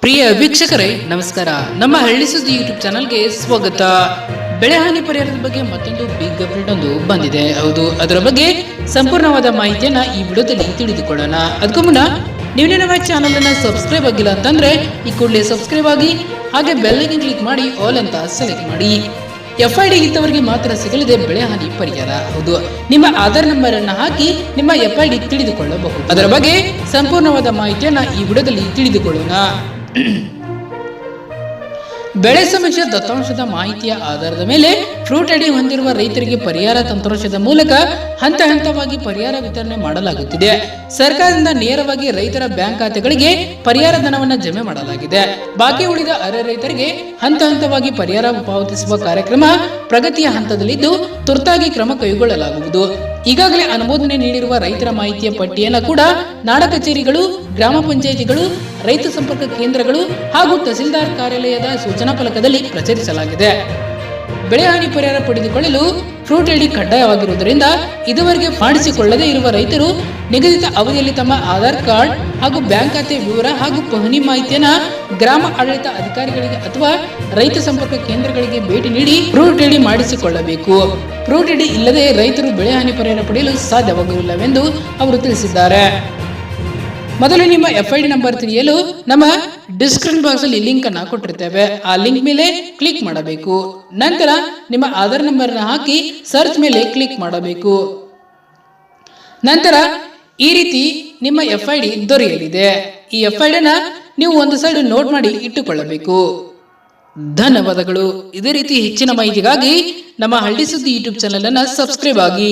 ಪ್ರಿಯ ವೀಕ್ಷಕರೇ ನಮಸ್ಕಾರ. ನಮ್ಮ ಹಳ್ಳಿ ಸುದ್ದಿ ಯೂಟ್ಯೂಬ್ ಚಾನಲ್ಗೆ ಸ್ವಾಗತ. ಬೆಳೆ ಹಾನಿ ಪರಿಹಾರದ ಬಗ್ಗೆ ಮತ್ತೊಂದು ಬಿಗ್ ಅಪ್ಡೇಟ್ ಒಂದು ಬಂದಿದೆ. ಹೌದು, ಅದರ ಬಗ್ಗೆ ಸಂಪೂರ್ಣವಾದ ಮಾಹಿತಿಯನ್ನ ಈ ವಿಡಿಯೋದಲ್ಲಿ ತಿಳಿದುಕೊಳ್ಳೋಣ. ಅದಕ್ಕೂ ಮುನ್ನ ನೀವು ನಮ್ಮ ಚಾನಲ್ ಅನ್ನ ಸಬ್ಸ್ಕ್ರೈಬ್ ಆಗಿಲ್ಲ ಅಂತಂದ್ರೆ ಈ ಕೂಡಲೇ ಸಬ್ಸ್ಕ್ರೈಬ್ ಆಗಿ, ಹಾಗೆ ಬೆಲ್ ಐಕಾನ್ ಕ್ಲಿಕ್ ಮಾಡಿ ಆಲ್ ಅಂತ ಸೆಲೆಕ್ಟ್ ಮಾಡಿ. FID ಇದ್ದವರಿಗೆ ಮಾತ್ರ ಸಿಗಲಿದೆ ಬೆಳೆ ಹಾನಿ ಪರಿಹಾರ. ಹೌದು, ನಿಮ್ಮ ಆಧಾರ್ ನಂಬರ್ ಅನ್ನ ಹಾಕಿ ನಿಮ್ಮ FID ತಿಳಿದುಕೊಳ್ಳಬಹುದು. ಅದರ ಬಗ್ಗೆ ಸಂಪೂರ್ಣವಾದ ಮಾಹಿತಿಯನ್ನ ಈ ವಿಡಿಯೋದಲ್ಲಿ ತಿಳಿದುಕೊಳ್ಳೋಣ. ಬೆಳೆ ಸಮೀಕ್ಷೆ ದತ್ತಾಂಶದ ಮಾಹಿತಿಯ ಆಧಾರದ ಮೇಲೆ ಫ್ರೂಟ್ ಐಡಿ ಹೊಂದಿರುವ ರೈತರಿಗೆ ಪರಿಹಾರ ತಂತ್ರಾಂಶದ ಮೂಲಕ ಹಂತ ಹಂತವಾಗಿ ಪರಿಹಾರ ವಿತರಣೆ ಮಾಡಲಾಗುತ್ತಿದೆ. ಸರ್ಕಾರದಿಂದ ನೇರವಾಗಿ ರೈತರ ಬ್ಯಾಂಕ್ ಖಾತೆಗಳಿಗೆ ಪರಿಹಾರ ಧನವನ್ನು ಜಮೆ ಮಾಡಲಾಗಿದೆ. ಬಾಕಿ ಉಳಿದ ಅರ್ಹ ರೈತರಿಗೆ ಹಂತ ಹಂತವಾಗಿ ಪರಿಹಾರ ಪಾವತಿಸುವ ಕಾರ್ಯಕ್ರಮ ಪ್ರಗತಿಯ ಹಂತದಲ್ಲಿದ್ದು ತುರ್ತಾಗಿ ಕ್ರಮ ಕೈಗೊಳ್ಳಲಾಗುವುದು. ಈಗಾಗಲೇ ಅನುಮೋದನೆ ನೀಡಿರುವ ರೈತರ ಮಾಹಿತಿಯ ಪಟ್ಟಿಯನ್ನು ಕೂಡ ನಾಡ ಕಚೇರಿಗಳು, ಗ್ರಾಮ ಪಂಚಾಯಿತಿಗಳು, ರೈತ ಸಂಪರ್ಕ ಕೇಂದ್ರಗಳು ಹಾಗೂ ತಹಸೀಲ್ದಾರ್ ಕಾರ್ಯಾಲಯದ ಸೂಚನಾ ಫಲಕದಲ್ಲಿ ಪ್ರಚರಿಸಲಾಗಿದೆ. ಬೆಳೆ ಹಾನಿ ಪರಿಹಾರ ಪಡೆದುಕೊಳ್ಳಲು ಫ್ರೂಟ್ ಐಡಿ ಕಡ್ಡಾಯವಾಗಿರುವುದರಿಂದ ಇದುವರೆಗೆ ಮಾಡಿಸಿಕೊಳ್ಳದೇ ಇರುವ ರೈತರು ನಿಗದಿತ ಅವಧಿಯಲ್ಲಿ ತಮ್ಮ ಆಧಾರ್ ಕಾರ್ಡ್ ಹಾಗೂ ಬ್ಯಾಂಕ್ ಖಾತೆ ವಿವರ ಹಾಗೂ ಪಹಣಿ ಮಾಹಿತಿಯನ್ನು ಗ್ರಾಮ ಆಡಳಿತ ಅಧಿಕಾರಿಗಳಿಗೆ ಅಥವಾ ರೈತ ಸಂಪರ್ಕ ಕೇಂದ್ರಗಳಿಗೆ ಭೇಟಿ ನೀಡಿ ಫ್ರೂಟ್ ಐಡಿ ಮಾಡಿಸಿಕೊಳ್ಳಬೇಕು. ಫ್ರೂಟ್ ಐಡಿ ಇಲ್ಲದೆ ರೈತರು ಬೆಳೆ ಹಾನಿ ಪರಿಹಾರ ಪಡೆಯಲು ಸಾಧ್ಯವಾಗುವುದಿಲ್ಲವೆಂದು ಅವರು ತಿಳಿಸಿದ್ದಾರೆ. ಮೊದಲು ನಿಮ್ಮ FID ನಂಬರ್ ತಿಳಿಯಲು ನಮ್ಮ ಡಿಸ್ಕ್ರಿಪ್ಷನ್ ಬಾಕ್ಸ್ ಅಲ್ಲಿ ಲಿಂಕ್ ಅನ್ನು ಕೊಟ್ಟಿರ್ತೇವೆ. ಆ ಲಿಂಕ್ ಮೇಲೆ ಕ್ಲಿಕ್ ಮಾಡಬೇಕು. ನಂತರ ನಿಮ್ಮ ಆಧಾರ್ ನಂಬರ್ ಹಾಕಿ ಸರ್ಚ್ ಮೇಲೆ ಕ್ಲಿಕ್ ಮಾಡಬೇಕು. ನಂತರ ಈ ರೀತಿ ನಿಮ್ಮ FID ದೊರೆಯಲಿದೆ. ಈ FID ನ ನೀವು ಒಂದು ಸೈಡ್ ನೋಟ್ ಮಾಡಿ ಇಟ್ಟುಕೊಳ್ಳಬೇಕು. ಧನ್ಯವಾದಗಳು. ಇದೇ ರೀತಿ ಹೆಚ್ಚಿನ ಮಾಹಿತಿಗಾಗಿ ನಮ್ಮ ಹಳ್ಳಿ ಸುದ್ದಿ ಯೂಟ್ಯೂಬ್ ಚಾನೆಲ್ ಅನ್ನು ಸಬ್ಸ್ಕ್ರೈಬ್ ಆಗಿ.